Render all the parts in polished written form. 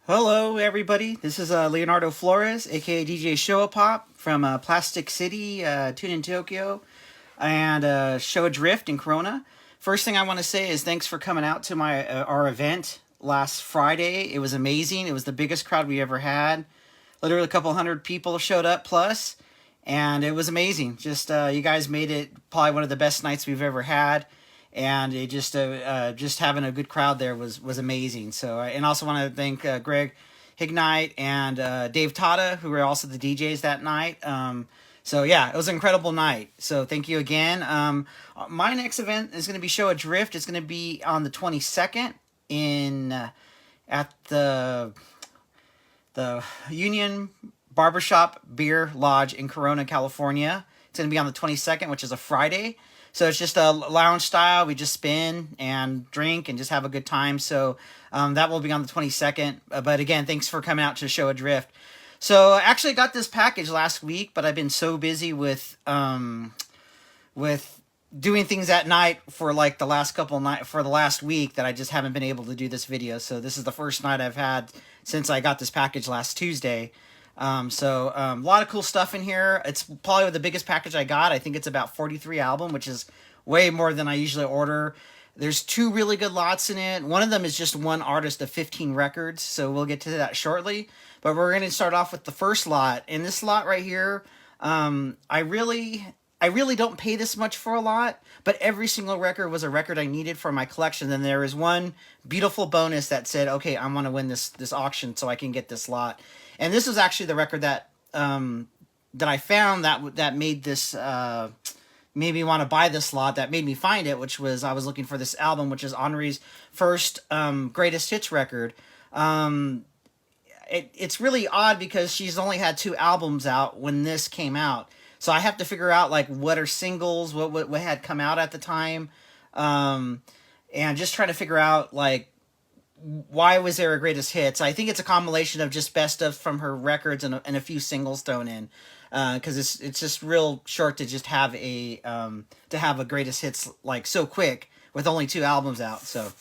Hello, everybody. This is Leonardo Flores, aka DJ Showa Pop from Plastic City, Tune in Tokyo, and Show Drift in Corona. First thing I want to say is thanks for coming out to my our event last Friday. It was amazing. It was the biggest crowd we ever had. Literally a couple hundred people showed up plus, and it was amazing. Just you guys made it probably one of the best nights we've ever had, and it just having a good crowd there was amazing. So and also want to thank Greg Hignite and Dave Tata, who were also the DJs that night. So yeah, it was an incredible night. So thank you again. My next event is going to be Show Adrift. It's going to be on the 22nd in at the Union Barbershop Beer Lodge in Corona, California. It's going to be on the 22nd, which is a Friday. So it's just a lounge style. We just spin and drink and just have a good time. So that will be on the 22nd. But again, thanks for coming out to Show Adrift. So I actually got this package last week, but I've been so busy with doing things at night for like the last for the last week that I just haven't been able to do this video. So this is the first night I've had since I got this package last Tuesday. A lot of cool stuff in here. It's probably the biggest package I got. I think it's about 43 album, which is way more than I usually order. There's two really good lots in it. One of them is just one artist of 15 records, so we'll get to that shortly. But we're going to start off with the first lot. And this lot right here, I really don't pay this much for a lot, but every single record was a record I needed for my collection. Then there was one beautiful bonus that said, okay, I want to win this auction so I can get this lot. And this was actually the record that that I found that made this made me want to buy this lot, that made me find it, which was I was looking for this album, which is Anri's first greatest hits record. It's really odd because she's only had 2 albums out when this came out. So I have to figure out like what are singles, what had come out at the time, and just trying to figure out like why was there a greatest hits. I think it's a combination of just best of from her records and a few singles thrown in, because it's just real short to just have a greatest hits like so quick with only 2 albums out. So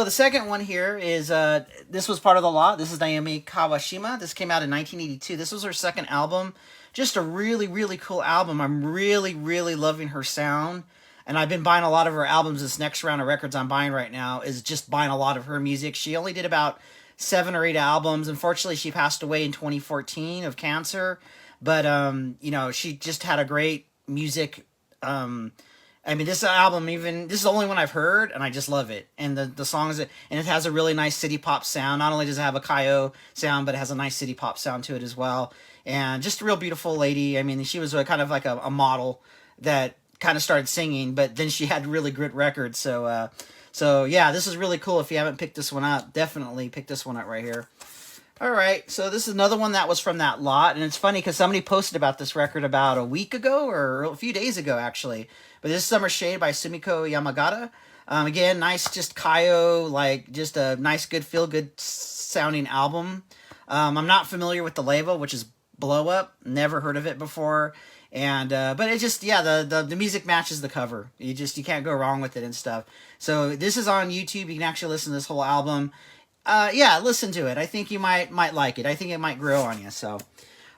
the second one here is this was part of the lot. This is Naomi Kawashima. This came out in 1982. This was her second album. Just a really, really cool album. I'm really, really loving her sound. And I've been buying a lot of her albums. This next round of records I'm buying right now is just buying a lot of her music. She only did about 7 or 8 albums. Unfortunately, she passed away in 2014 of cancer. But, she just had a great music. This album, this is the only one I've heard, and I just love it. And the songs, and it has a really nice city pop sound. Not only does it have a Kayo sound, but it has a nice city pop sound to it as well. And just a real beautiful lady. She was kind of like a model that kind of started singing, but then she had really good records. So yeah, this is really cool. If you haven't picked this one up, definitely pick this one up right here. All right, so this is another one that was from that lot, and it's funny because somebody posted about this record about a week ago or a few days ago, actually. But this is Summer Shade by Sumiko Yamagata. Again, nice, just Kayo, like just a nice, good, feel-good sounding album. I'm not familiar with the label, which is Blow Up. Never heard of it before. And but it just, yeah, the music matches the cover. You can't go wrong with it and stuff. So this is on YouTube. You can actually listen to this whole album. Yeah, listen to it. I think you might like it. I think it might grow on you. So,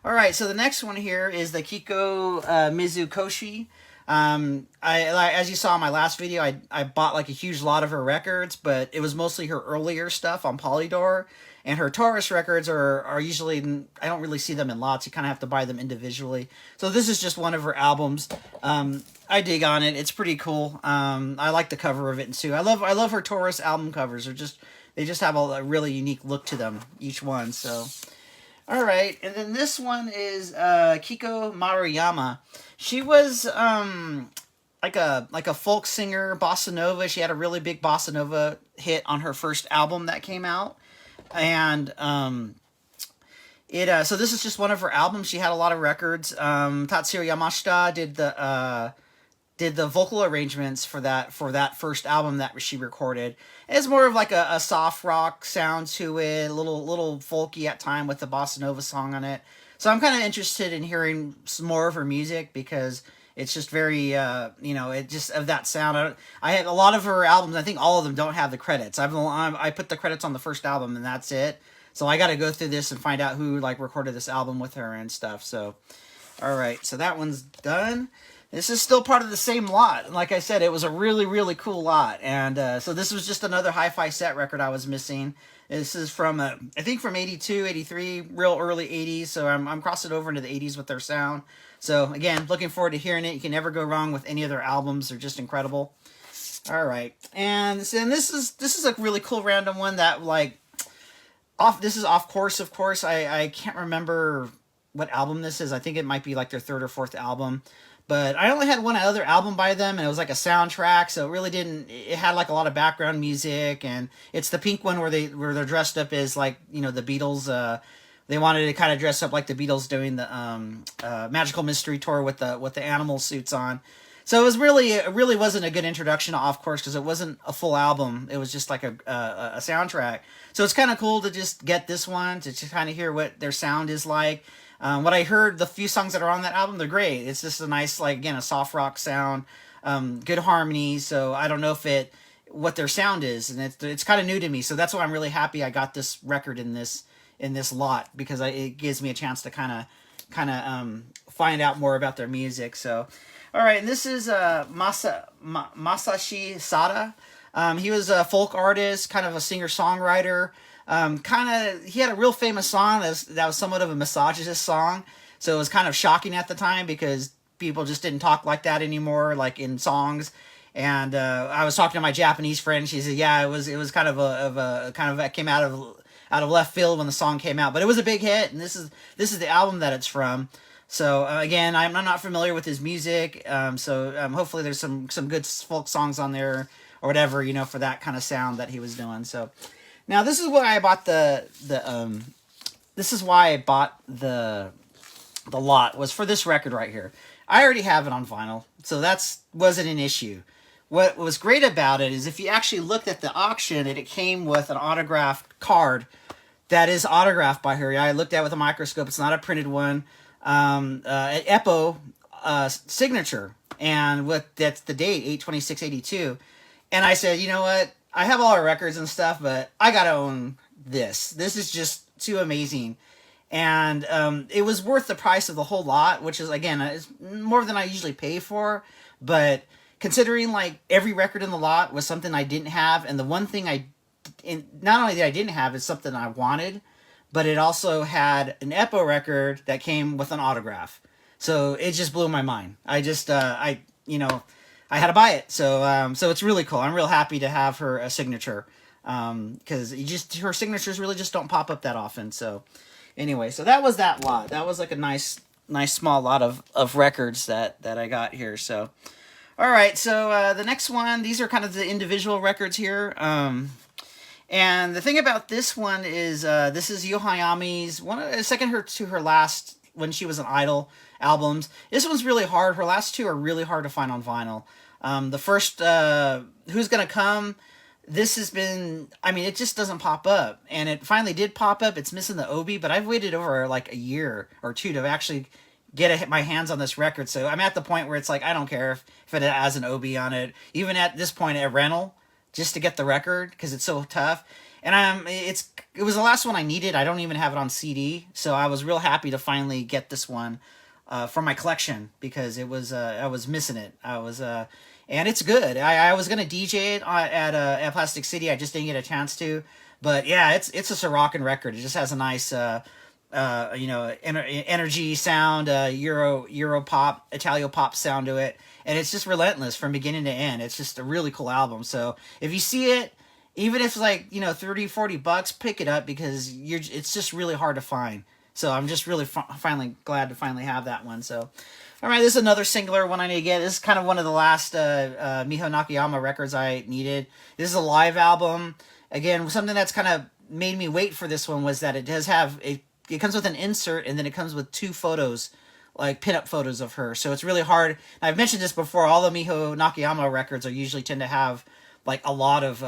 all right. So the next one here is the Kiko Mizukoshi. As you saw in my last video, I bought like a huge lot of her records, but it was mostly her earlier stuff on Polydor. And her Taurus records are usually, I don't really see them in lots. You kind of have to buy them individually. So this is just one of her albums. I dig on it. It's pretty cool. I like the cover of it too. I love her Taurus album covers. They just have a really unique look to them, each one. So, all right. And then this one is Kiko Maruyama. She was like a folk singer, bossa nova. She had a really big bossa nova hit on her first album that came out. And so this is just one of her albums. She had a lot of records. Tatsuhiko Yamashita did the vocal arrangements for that first album that she recorded. It's more of like a soft rock sound to it, a little folky at time with the bossa nova song on it. So I'm kind of interested in hearing some more of her music because it's just very, it just of that sound. I have a lot of her albums. I think all of them don't have the credits. I put the credits on the first album and that's it. So I got to go through this and find out who like recorded this album with her and stuff. So, all right, so that one's done. This is still part of the same lot. And like I said, it was a really, really cool lot. And so this was just another hi-fi set record I was missing. This is from, I think from 82, 83, real early 80s. So I'm crossing over into the 80s with their sound. So again, looking forward to hearing it. You can never go wrong with any of their albums. They're just incredible. All right. And this is a really cool random one that like, this is Off Course, of course. I can't remember what album this is. I think it might be like their third or fourth album. But I only had one other album by them, and it was like a soundtrack, so it really didn't. It had like a lot of background music, and it's the pink one where they're dressed up as like the Beatles. They wanted to kind of dress up like the Beatles doing the Magical Mystery Tour with the animal suits on. So it really wasn't a good introduction to Off Course because it wasn't a full album. It was just like a soundtrack. So it's kind of cool to just get this one to kind of hear what their sound is like. What I heard, the few songs that are on that album, they're great. It's just a nice, like, again, a soft rock sound, good harmony. So I don't know what their sound is, and it's kind of new to me. So that's why I'm really happy I got this record in this lot, because it gives me a chance to kind of find out more about their music. So, all right, and this is Masashi Sada. He was a folk artist, kind of a singer-songwriter. He had a real famous song that was somewhat of a misogynist song, so it was kind of shocking at the time because people just didn't talk like that anymore, like in songs. And I was talking to my Japanese friend. She said, "Yeah, it was kind of it came out of left field when the song came out, but it was a big hit." And this is the album that it's from. So again, I'm not familiar with his music, so hopefully there's some good folk songs on there or whatever, for that kind of sound that he was doing. So. Now this is why I bought the lot, was for this record right here. I already have it on vinyl, so wasn't an issue. What was great about it is if you actually looked at the auction, it came with an autographed card that is autographed by her. I looked at it with a microscope. It's not a printed one. An EPO signature, and that's the date 8/26/82. And I said, you know what? I have all our records and stuff, but I gotta own this. This is just too amazing. And it was worth the price of the whole lot, which is, again, is more than I usually pay for. But considering, like, every record in the lot was something I didn't have, and the one thing not only that I didn't have is something I wanted, but it also had an EPO record that came with an autograph. So it just blew my mind. I had to buy it, so it's really cool. I'm real happy to have her signature, because her signatures really just don't pop up that often. So anyway, so that was that lot. That was like a nice small lot of records that I got here. So all right, so the next one, these are kind of the individual records here. And the thing about this one is this is Yohayami's second to her last when she was an Idol albums. This one's really hard. Her last two are really hard to find on vinyl. The first, Who's Gonna Come, this has been, it just doesn't pop up. And it finally did pop up. It's missing the Obi, but I've waited over like a year or two to actually get my hands on this record. So I'm at the point where it's like, I don't care if it has an Obi on it. Even at this point, a rental, just to get the record, because it's so tough. And it was the last one I needed. I don't even have it on CD. So I was real happy to finally get this one from my collection, because I was missing it. And it's good. I was gonna DJ it at Plastic City. I just didn't get a chance to. But yeah, it's a rockin' record. It just has a nice energy sound, Euro pop, Italio pop sound to it, and it's just relentless from beginning to end. It's just a really cool album. So if you see it, even if it's like $30-$40, pick it up, because it's just really hard to find. So I'm just really finally glad to finally have that one. So. All right, this is another singular one I need to get. This is kind of one of the last Miho Nakayama records I needed. This is a live album. Again, something that's kind of made me wait for this one was that it does have it comes with an insert, and then it comes with two photos, like pinup photos of her. So it's really hard. I've mentioned this before. All the Miho Nakayama records usually tend to have like a lot of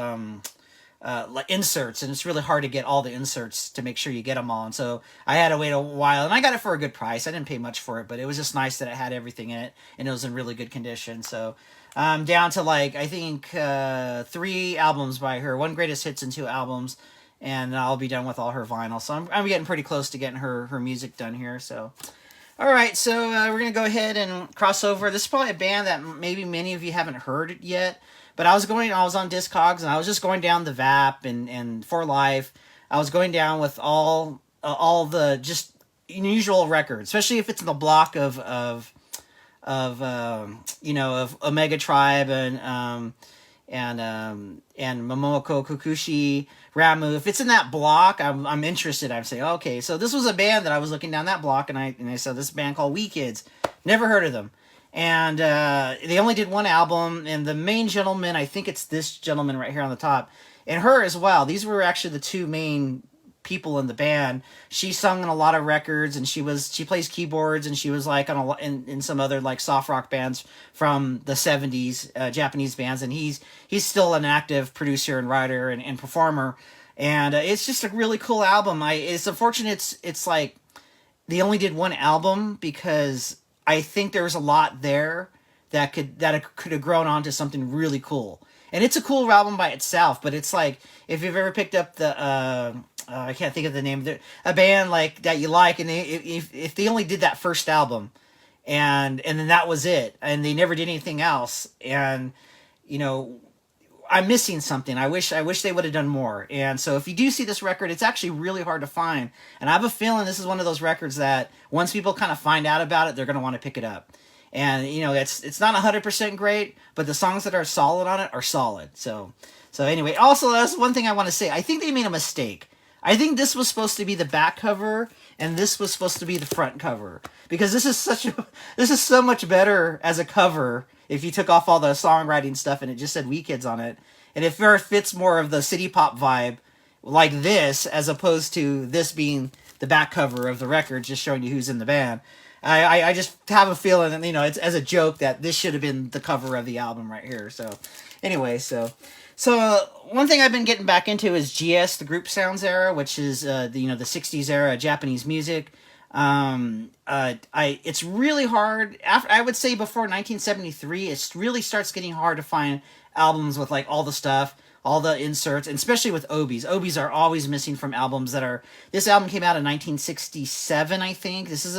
like inserts, and it's really hard to get all the inserts to make sure you get them all. And so I had to wait a while, and I got it for a good price. I didn't pay much for it, but it was just nice that it had everything in it, and it was in really good condition. So down to like, I think 3 albums by her, 1 greatest hits and 2 albums. and I'll be done with all her vinyl. So I'm getting pretty close to getting her music done here. So, all right, so we're gonna go ahead and cross over. This is probably a band that maybe many of you haven't heard yet, but I was on Discogs, and I was just going down the VAP and For Life. I was going down with all the just unusual records, especially if it's in the block of Omega Tribe and Momoko Kokushi, Ramu. If it's in that block, I'm interested. I'm saying, okay, so this was a band that I was looking down that block, and I saw this band called Wee Kids. Never heard of them. And they only did one album, and the main gentleman, I think it's this gentleman right here on the top, and her as well. These were actually the two main people in the band. She sung in a lot of records, and she plays keyboards, and she was like on in some other like soft rock bands from the 70s, Japanese bands, and he's still an active producer and writer and performer, and it's just a really cool album. It's unfortunate it's like they only did one album, because I think there's a lot there that could have grown onto something really cool. And it's a cool album by itself, but it's like, if you've ever picked up the I can't think of the name of it, a band like that you like, and if they only did that first album, and then that was it, and they never did anything else, and I'm missing something. I wish they would have done more. And so if you do see this record, it's actually really hard to find, and I have a feeling this is one of those records that once people kind of find out about it, they're going to want to pick it up. And it's not 100% great, but the songs that are solid on it are solid. So anyway, also that's one thing I want to say. I think they made a mistake. I think this was supposed to be the back cover, and this was supposed to be the front cover, because this is so much better as a cover if you took off all the songwriting stuff and it just said Wee Kids on it, and it fits more of the city pop vibe like this, as opposed to this being the back cover of the record, just showing you who's in the band. I just have a feeling that, it's as a joke that this should have been the cover of the album right here. So anyway, so one thing I've been getting back into is GS, the group sounds era, which is the 60s era Japanese music. It's really hard after, I would say, before 1973. It really starts getting hard to find albums with like all the stuff, all the inserts, and especially with obies. Obies are always missing from albums that are... This album came out in 1967, I think. This is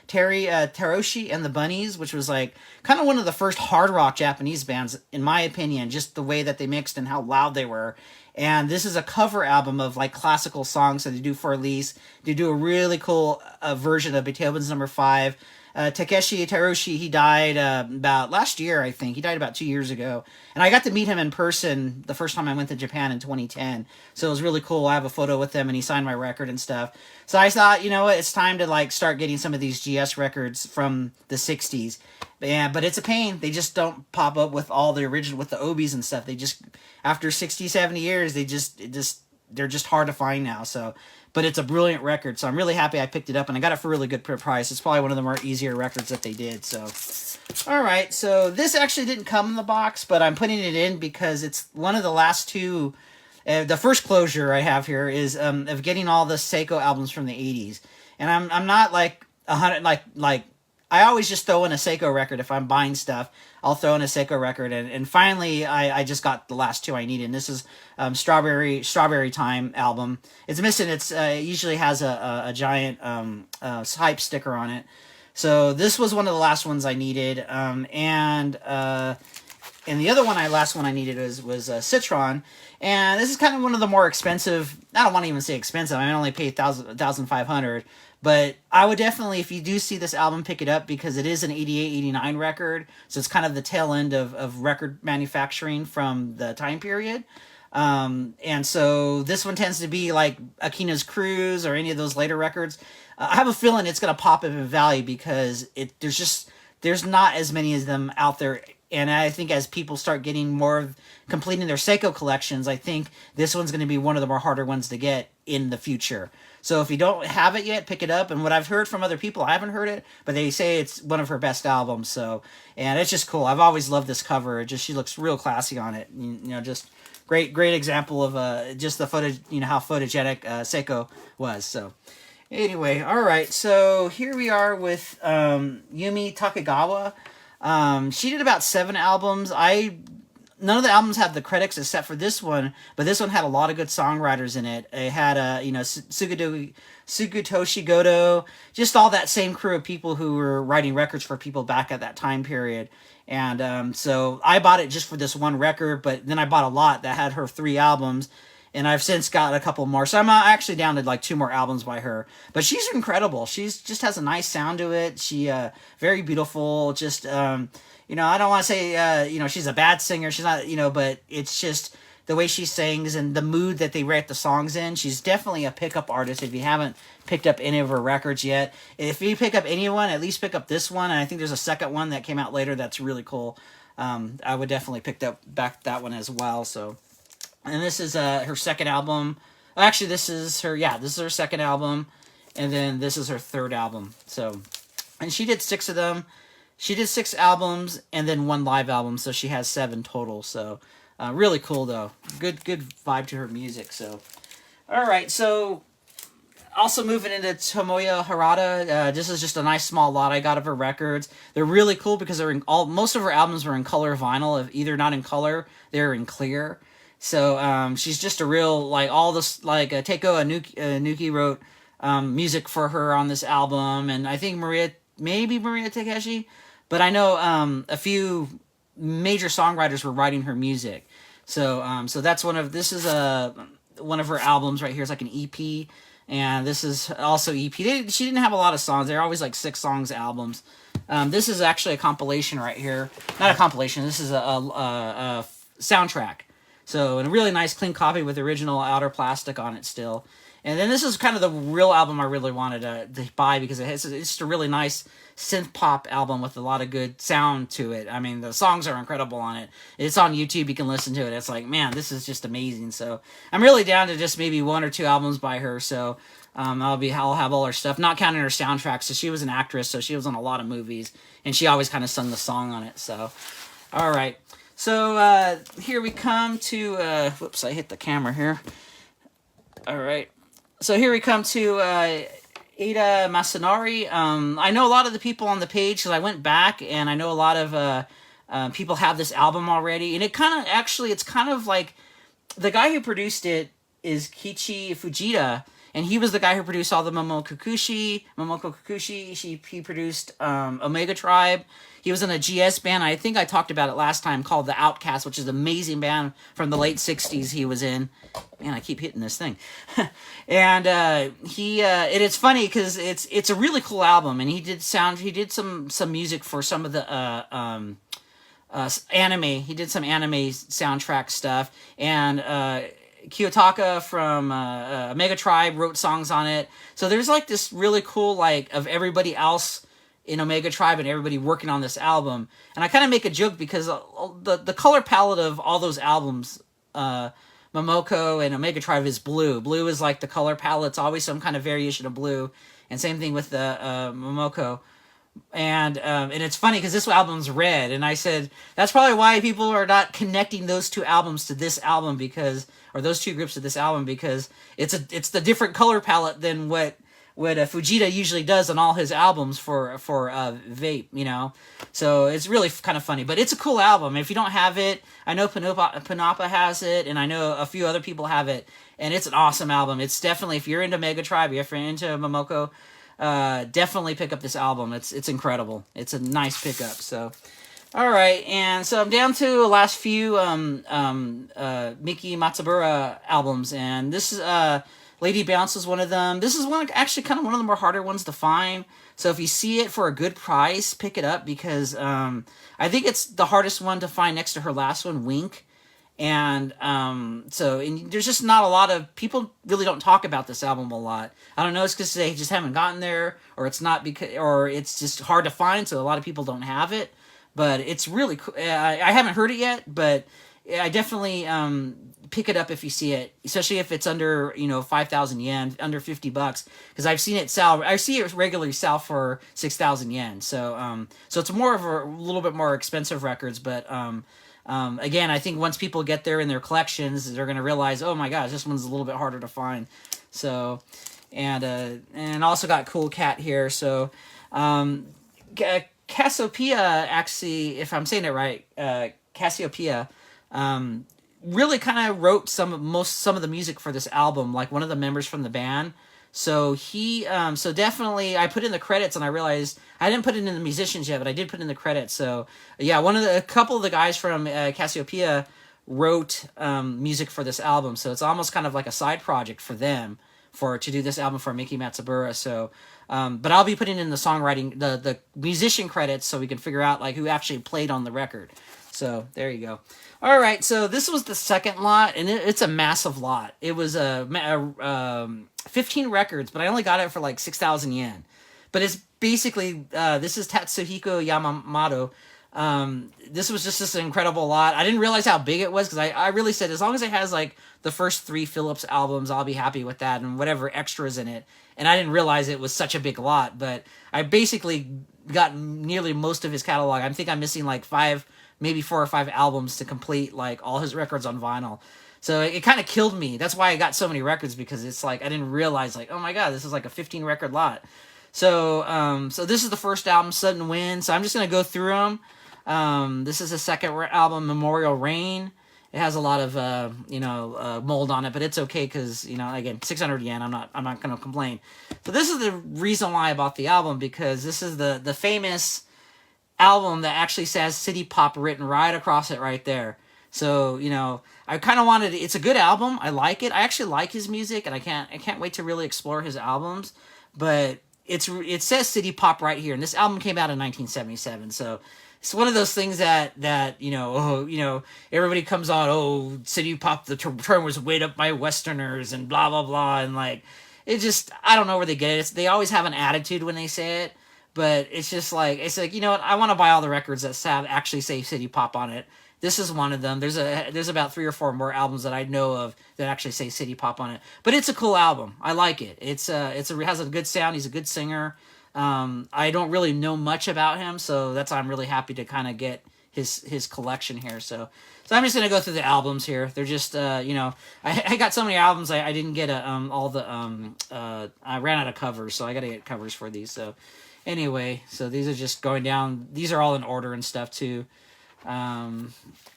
Teroshi and the Bunnies, which was like kind of one of the first hard rock Japanese bands, in my opinion, just the way that they mixed and how loud they were. And this is a cover album of like classical songs that they do for Elise. They do a really cool version of Beethoven's Number 5. Takeshi Teroshi, he died about last year, I think. He died about 2 years ago. And I got to meet him in person the first time I went to Japan in 2010. So it was really cool. I have a photo with him, and he signed my record and stuff. So I thought, it's time to like start getting some of these GS records from the 60s. But it's a pain. They just don't pop up with all the original, with the obies and stuff. They just, after 60, 70 years, they're just hard to find now. So... But it's a brilliant record, so I'm really happy I picked it up, and I got it for a really good price. It's probably one of the more easier records that they did. So, all right. So this actually didn't come in the box, but I'm putting it in because it's one of the last two. The first closure I have here is of getting all the Seiko albums from the 80s, and I'm not like 100 like I always just throw in a Seiko record if I'm buying stuff. I'll throw in a Seiko record, and finally I just got the last two I needed. And this is Strawberry Time album. It's missing. It usually has a giant hype sticker on it. So this was one of the last ones I needed. And the other last one I needed was Citron. And this is kind of one of the more expensive. I don't want to even say expensive. I only paid $1,500. But I would definitely, if you do see this album, pick it up, because it is an 88, 89 record. So it's kind of the tail end of record manufacturing from the time period. And so this one tends to be like Akina's Cruise or any of those later records. I have a feeling it's going to pop up in value because there's not as many of them out there. And I think as people start getting completing their Seiko collections, I think this one's going to be one of the more harder ones to get in the future. So if you don't have it yet, pick it up. And what I've heard from other people, I haven't heard it, but they say it's one of her best albums. So, and it's just cool. I've always loved this cover. She looks real classy on it. Just great example of just the photo, how photogenic Seiko was. So anyway, all right. So here we are with Yumi Takigawa. She did about 7 albums. none of the albums have the credits except for this one, but this one had a lot of good songwriters in it. It had Sugutoshi Goto, just all that same crew of people who were writing records for people back at that time period. And so I bought it just for this one record, but then I bought a lot that had her 3 albums, and I've since got a couple more. So I'm actually down to like 2 more albums by her. But she's incredible. She's just has a nice sound to it. She very beautiful. Just I don't want to say she's a bad singer. She's not, but it's just the way she sings and the mood that they write the songs in. She's definitely a pickup artist. If you haven't picked up any of her records yet, if you pick up anyone, at least pick up this one. And I think there's a second one that came out later that's really cool. I would definitely pick back that one as well. So, and this is her second album. Actually, this is her second album, and then this is her third album. So, and she did 6 of them. She did 6 albums and then 1 live album, so she has 7 total. So, really cool though. Good vibe to her music. So, all right. So, also moving into Tomoya Harada. This is just a nice small lot I got of her records. They're really cool because most of her albums were in color vinyl. If either not in color, they're in clear. So, she's just a real all this Teiko Anuki wrote music for her on this album, and I think Maria Takeshi. But I know a few major songwriters were writing her music. So that's one of her albums right here. It's like an EP, and this is also EP. She didn't have a lot of songs. They're always like 6 songs albums. This is actually a compilation right here. Not a compilation. This is a soundtrack. So a really nice clean copy with original outer plastic on it still. And then this is kind of the real album I really wanted to buy because it's just a really nice synth pop album with a lot of good sound to it. I mean, the songs are incredible on it. It's on YouTube. You can listen to it. It's like, man, this is just amazing. So I'm really down to just maybe 1 or 2 albums by her. So I'll have all her stuff, not counting her soundtracks. So she was an actress, so she was on a lot of movies, and she always kind of sung the song on it. So, all right. So here we come to. Whoops! I hit the camera here. All right. So here we come to Ada Masanari. I know a lot of the people on the page because I went back and I know a lot of people have this album already. And it's kind of like the guy who produced it is Kichi Fujita, and he was the guy who produced all the Momoko Kukushi. He produced Omega Tribe. He was in a GS band. I think I talked about it last time called The Outcast, which is an amazing band from the late 60s he was in. Man, I keep hitting this thing. And it's funny because it's a really cool album, and he did some music for some of the anime. He did some anime soundtrack stuff, and Kiyotaka from Omega Tribe wrote songs on it. So there's like this really cool of everybody else in Omega Tribe and everybody working on this album. And I kind of make a joke because the color palette of all those albums, Momoko and Omega Tribe, is blue. Blue is like the color palette. It's always some kind of variation of blue. And same thing with the Momoko. And it's funny because this album's red. And I said, that's probably why people are not connecting those 2 albums to this album or those 2 groups to this album, because it's the different color palette than what Fujita usually does on all his albums for Vape, So it's really kind of funny, but it's a cool album. If you don't have it, I know Panapa has it, and I know a few other people have it, and it's an awesome album. It's definitely, if you're into Mega Tribe, if you're into Momoko, definitely pick up this album. It's incredible. It's a nice pickup. So, all right, and so I'm down to the last few Miki Matsubara albums, and this is Lady Bounce is one of them. This is actually kind of one of the more harder ones to find. So if you see it for a good price, pick it up because I think it's the hardest one to find next to her last one, Wink. And there's just not a lot of people really don't talk about this album a lot. I don't know, it's because they just haven't gotten there, or it's just hard to find, so a lot of people don't have it. But it's really cool. I haven't heard it yet, but I definitely pick it up if you see it, especially if it's under 5,000 yen, under $50, because I've seen it sell. I see it regularly sell for 6,000 yen. So it's more of a little bit more expensive records, but again, I think once people get there in their collections, they're gonna realize, oh my gosh, this one's a little bit harder to find. So, and also got Cool Cat here. So, Cassiopeia, actually, if I'm saying it right, Cassiopeia. really kind of wrote some of the music for this album, like one of the members from the band. So so definitely, I put in the credits, and I realized I didn't put it in the musicians yet, but I did put in the credits. So yeah, a couple of the guys from Cassiopeia wrote music for this album. So it's almost kind of like a side project for them to do this album for Miki Matsubara. So, but I'll be putting in the songwriting, the musician credits, so we can figure out like who actually played on the record. So there you go. All right, so this was the second lot, and it's a massive lot. It was 15 records, but I only got it for like 6,000 yen. But it's basically, this is Tatsuhiko Yamamoto. This was just this incredible lot. I didn't realize how big it was, because I really said, as long as it has like the first 3 Philips albums, I'll be happy with that, and whatever extras in it. And I didn't realize it was such a big lot, but I basically got nearly most of his catalog. I think I'm missing like 4 or 5 albums to complete like all his records on vinyl. So it kind of killed me. That's why I got so many records, because it's like I didn't realize, like, oh my god, this is like a 15 record lot. So so this is the first album, Sudden Wind. So I'm just gonna go through them. This is the second album, Memorial Rain. It has a lot of mold on it, but it's okay, because again, 600 yen. I'm not gonna complain. So this is the reason why I bought the album, because this is the famous album that actually says City Pop written right across it right there. So I kind of wanted it's a good album. I like it. I actually like his music, and I can't wait to really explore his albums. But it says City Pop right here, and this album came out in 1977. So it's one of those things that everybody comes on, City Pop, the term was weighed up by Westerners and blah blah blah, and like it just, I don't know where they get it. They always have an attitude when they say it. But it's just like, you know what, I want to buy all the records that actually say City Pop on it. This is one of them. There's about 3 or 4 more albums that I know of that actually say City Pop on it. But it's a cool album. I like it. It has a good sound. He's a good singer. I don't really know much about him, so I'm really happy to kind of get his collection here. So I'm just gonna go through the albums here. They're just I got so many albums, I didn't get all the I ran out of covers, so I got to get covers for these. So anyway, so these are just going down. These are all in order and stuff too. A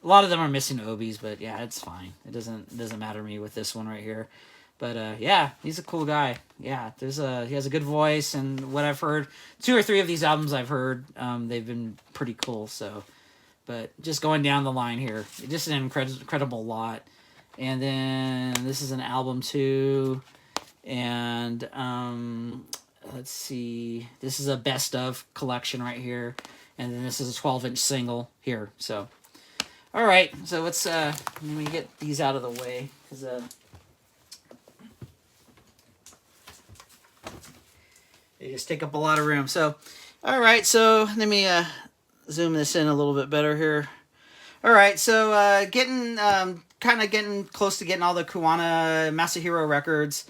lot of them are missing obies, but yeah, it's fine. It doesn't matter to me with this one right here. But yeah, he's a cool guy. Yeah, he has a good voice, and what I've heard, 2 or 3 of these albums I've heard, they've been pretty cool. So, but just going down the line here, just an incredible lot. And then this is an album too, and let's see, this is a best of collection right here, and then this is a 12-inch single here. So all right, so let's let me get these out of the way, because they just take up a lot of room. So all right, so let me zoom this in a little bit better here. All right, so getting close to getting all the Kuwana Masahiro records.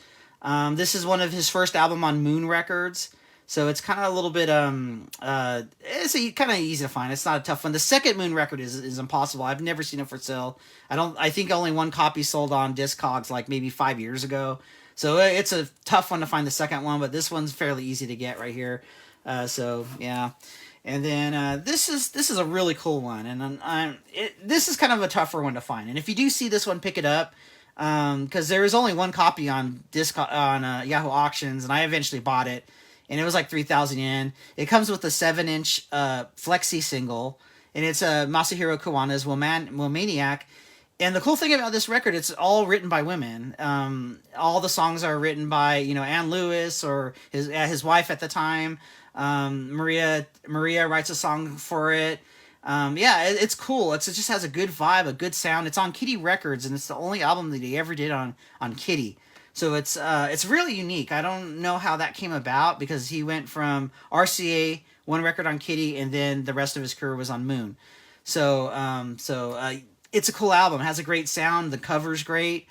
This is one of his first album on Moon Records, so it's kind of a little bit it's kind of easy to find. It's not a tough one. The second Moon record is impossible. I've never seen it for sale. I think only 1 copy sold on Discogs like maybe 5 years ago. So it's a tough one to find the second one, but this one's fairly easy to get right here. So yeah. And then this is a really cool one, and this is kind of a tougher one to find. And if you do see this one, pick it up, because there is only 1 copy on Yahoo Auctions, and I eventually bought it, and it was like 3,000 yen. It comes with a 7-inch flexi single, and it's Masahiro Kawana's Womaniac. And the cool thing about this record, it's all written by women. All the songs are written by Ann Lewis, or his wife at the time. Maria writes a song for it. It's cool. It just has a good vibe, a good sound. It's on Kitty Records, and it's the only album that he ever did on Kitty. So it's really unique. I don't know how that came about, because he went from RCA, 1 record on Kitty, and then the rest of his career was on Moon. So it's a cool album. It has a great sound. The cover's great.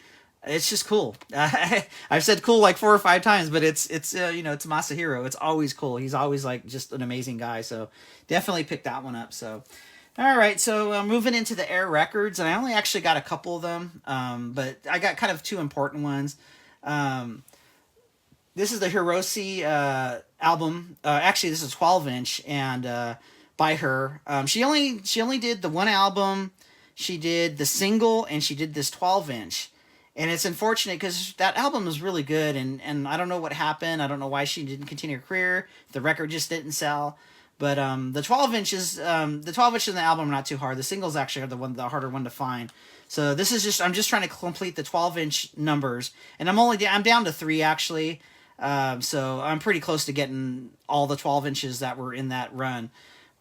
It's just cool. I've said cool like 4 or 5 times, but it's Masahiro. It's always cool. He's always like just an amazing guy. So definitely pick that one up. So, all right. So moving into the Air Records, and I only actually got a couple of them, but I got kind of 2 important ones. This is the Hiroshi album. Actually, this is 12-inch, and by her. She only did the 1 album she did the single, and she did this 12-inch. And it's unfortunate because that album was really good, and I don't know what happened. I don't know why she didn't continue her career. The record just didn't sell. But the 12-inches, the 12-inches in the album are not too hard. The singles actually are the harder one to find. So this is I'm just trying to complete the 12-inch numbers, and I'm down to 3 actually. So I'm pretty close to getting all the 12 inches that were in that run.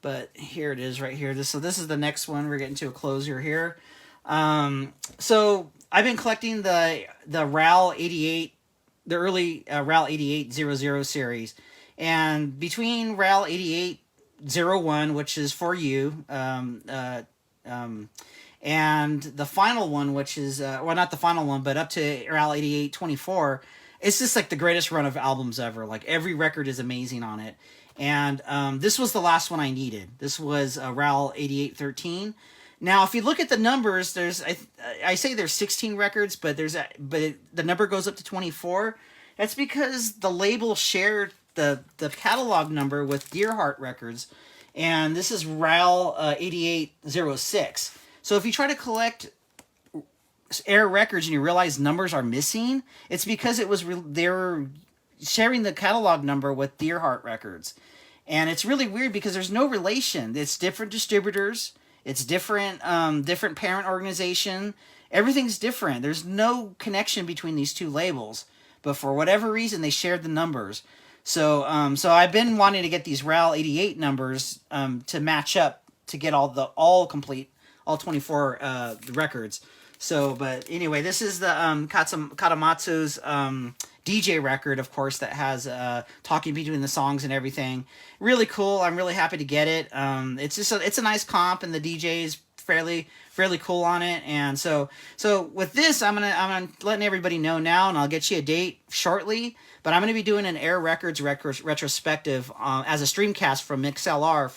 But here it is right here. So this is the next one. We're getting to a closure here. So I've been collecting the RAL 88, the early RAL 8800 series, and between RAL 8801, which is For You, and the final one, which is well, not the final one, but up to RAL 8824, it's just like the greatest run of albums ever. Like every record is amazing on it. And this was the last one I needed. This was RAL 8813. Now, if you look at the numbers, I say there's 16 records, but the number goes up to 24. That's because the label shared the catalog number with Deerheart Records, and this is RAL 8806. So if you try to collect Air records and you realize numbers are missing, it's because they were sharing the catalog number with Deerheart Records. And it's really weird because there's no relation. It's different distributors. It's different parent organization. Everything's different. There's no connection between these two labels. But for whatever reason, they shared the numbers. So I've been wanting to get these RAL 88 numbers to match up to get all 24 records. So, but anyway, this is the Kadomatsu's DJ record, of course, that has talking between the songs and everything. Really cool. I'm really happy to get it. It's a nice comp, and the DJ is fairly cool on it. And so with this, I'm gonna letting everybody know now, and I'll get you a date shortly. But I'm gonna be doing an Air Records retrospective as a streamcast from MixLR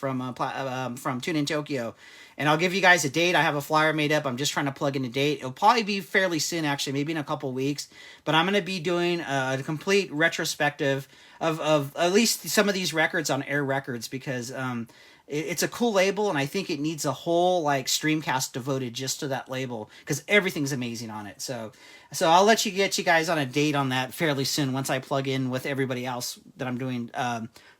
from Tune in Tokyo. And I'll give you guys a date. I have a flyer made up. I'm just trying to plug in a date. It'll probably be fairly soon, actually, maybe in a couple weeks. But I'm going to be doing a complete retrospective of at least some of these records on Air Records, because it's a cool label, and I think it needs a whole streamcast devoted just to that label, because everything's amazing on it. So I'll get you guys on a date on that fairly soon once I plug in with everybody else that I'm doing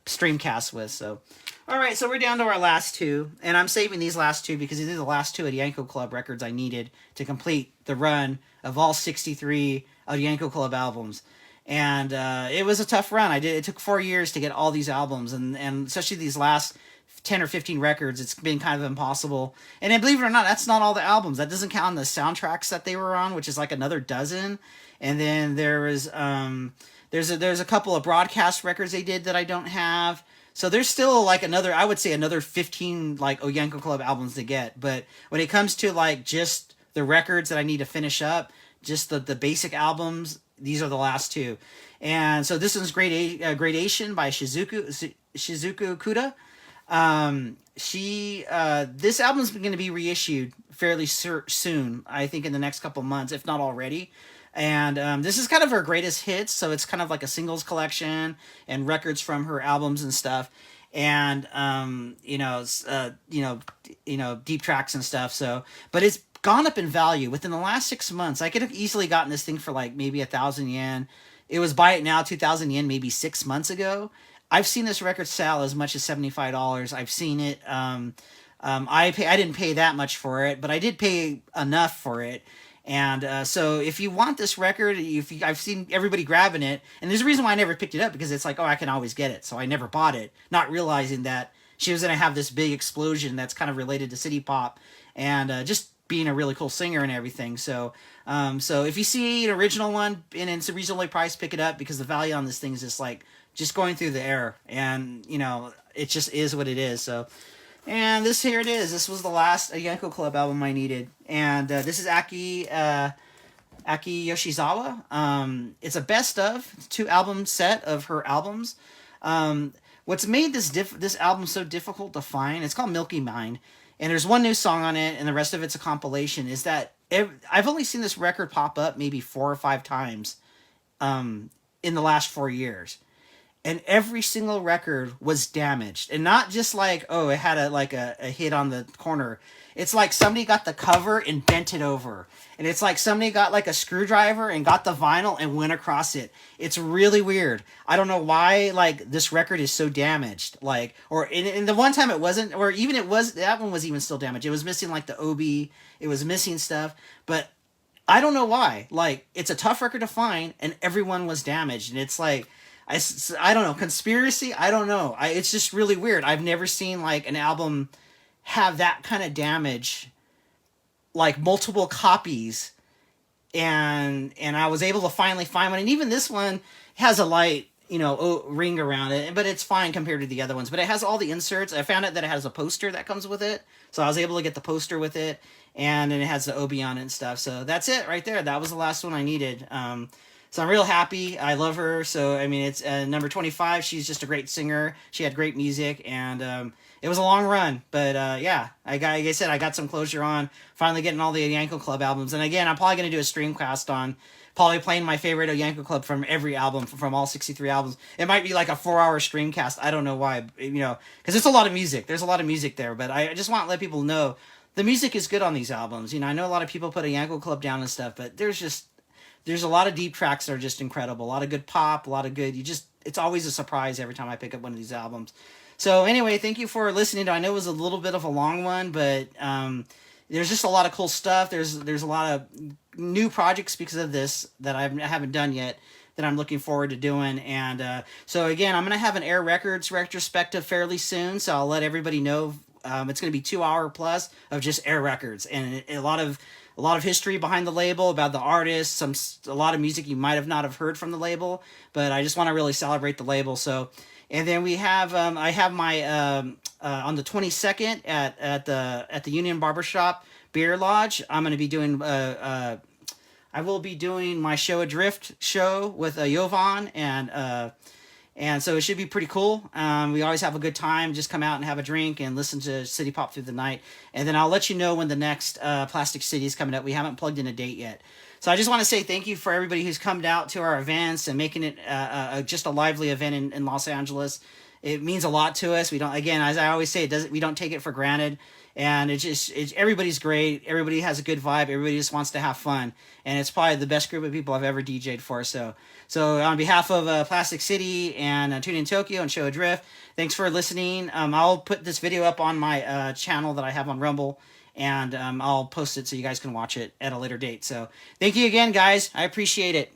streamcasts with. So. All right, so we're down to our last 2, and I'm saving these last 2 because these are the last 2 Onyanko Club records I needed to complete the run of all 63 Onyanko Club albums. And it was a tough run. It took 4 years to get all these albums, and especially these last 10 or 15 records, it's been kind of impossible. And then, believe it or not, that's not all the albums. That doesn't count the soundtracks that they were on, which is like another dozen. And then there's a couple of broadcast records they did that I don't have. So there's still I would say another 15 Onyanko Club albums to get. But when it comes to just the records that I need to finish up, just the basic albums, these are the last 2. And so this one's Gradation by Shizuku Kuda. This album's going to be reissued fairly soon, I think in the next couple months, if not already. And this is kind of her greatest hits, so it's kind of like a singles collection and records from her albums and stuff, and deep tracks and stuff. So, but it's gone up in value within the last 6 months. I could have easily gotten this thing for maybe 1,000 yen. It was buy it now 2,000 yen maybe 6 months ago. I've seen this record sell as much as $75. I've seen it. I didn't pay that much for it, but I did pay enough for it. And so if you want this record, I've seen everybody grabbing it, and there's a reason why I never picked it up, because it's I can always get it. So I never bought it, not realizing that she was going to have this big explosion that's kind of related to city pop, and just being a really cool singer and everything. So if you see an original one and it's a reasonably priced, pick it up, because the value on this thing is just going through the air, and it just is what it is. So. And here it is. This was the last Onyanko Club album I needed. And this is Aki Yoshizawa. It's a best of 2-album set of her albums. What's made this album so difficult to find, it's called Milky Mind. And there's one new song on it, and the rest of it's a compilation, is that I've only seen this record pop up maybe 4 or 5 times in the last 4 years. and every single record was damaged, and not just like, oh, it had a hit on the corner. It's like somebody got the cover and bent it over, and it's like somebody got like a screwdriver and got the vinyl and went across it. It's really weird. I don't know why like this record is so damaged. Like, or in the one time it wasn't, or even it was, that one was even still damaged. It was missing like the OB. It was missing stuff, but I don't know why. Like, it's a tough record to find, and everyone was damaged, and it's like, I don't know, conspiracy. I don't know. It's just really weird. I've never seen like an album have that kind of damage, like multiple copies, and I was able to finally find one. And even this one has a light, ring around it, but it's fine compared to the other ones. But it has all the inserts. I found out that it has a poster that comes with it, so I was able to get the poster with it, and then it has the OB on it and stuff. So that's it right there. That was the last one I needed. So I'm real happy. I love her. So, I mean, it's number 25. She's just a great singer. She had great music, and it was a long run. But, yeah, like I said, I got some closure on finally getting all the Onyanko Club albums. And, again, I'm probably going to do a streamcast on probably playing my favorite Onyanko Club from every album, from all 63 albums. It might be like a 4-hour streamcast. I don't know why, because it's a lot of music. There's a lot of music there. But I just want to let people know the music is good on these albums. I know a lot of people put Onyanko Club down and stuff, but there's a lot of deep tracks that are just incredible. A lot of good pop, a lot of good. It's always a surprise every time I pick up one of these albums. So anyway, thank you for listening. I know it was a little bit of a long one, but there's just a lot of cool stuff. There's a lot of new projects because of this that I haven't done yet that I'm looking forward to doing. And so again, I'm going to have an Air Records retrospective fairly soon, so I'll let everybody know. It's going to be 2-hour plus of just Air Records, and a lot of history behind the label, about the artists, a lot of music you might have not have heard from the label, but I just want to really celebrate the label. So, and then we have I have my on the 22nd at the Union Barbershop Beer Lodge. I'm going to be doing I will be doing my Show Adrift show with Jovan, and so it should be pretty cool. We always have a good time. Just come out and have a drink and listen to City Pop through the night. And then I'll let you know when the next Plastic City is coming up. We haven't plugged in a date yet. So I just want to say thank you for everybody who's come out to our events and making it just a lively event in Los Angeles. It means a lot to us. We don't, again, as I always say, we don't take it for granted. And everybody's great. Everybody has a good vibe. Everybody just wants to have fun. And it's probably the best group of people I've ever DJ'd for. So on behalf of Plastic City and Tune in Tokyo and Show Adrift, thanks for listening. I'll put this video up on my channel that I have on Rumble, and I'll post it so you guys can watch it at a later date. So thank you again, guys. I appreciate it.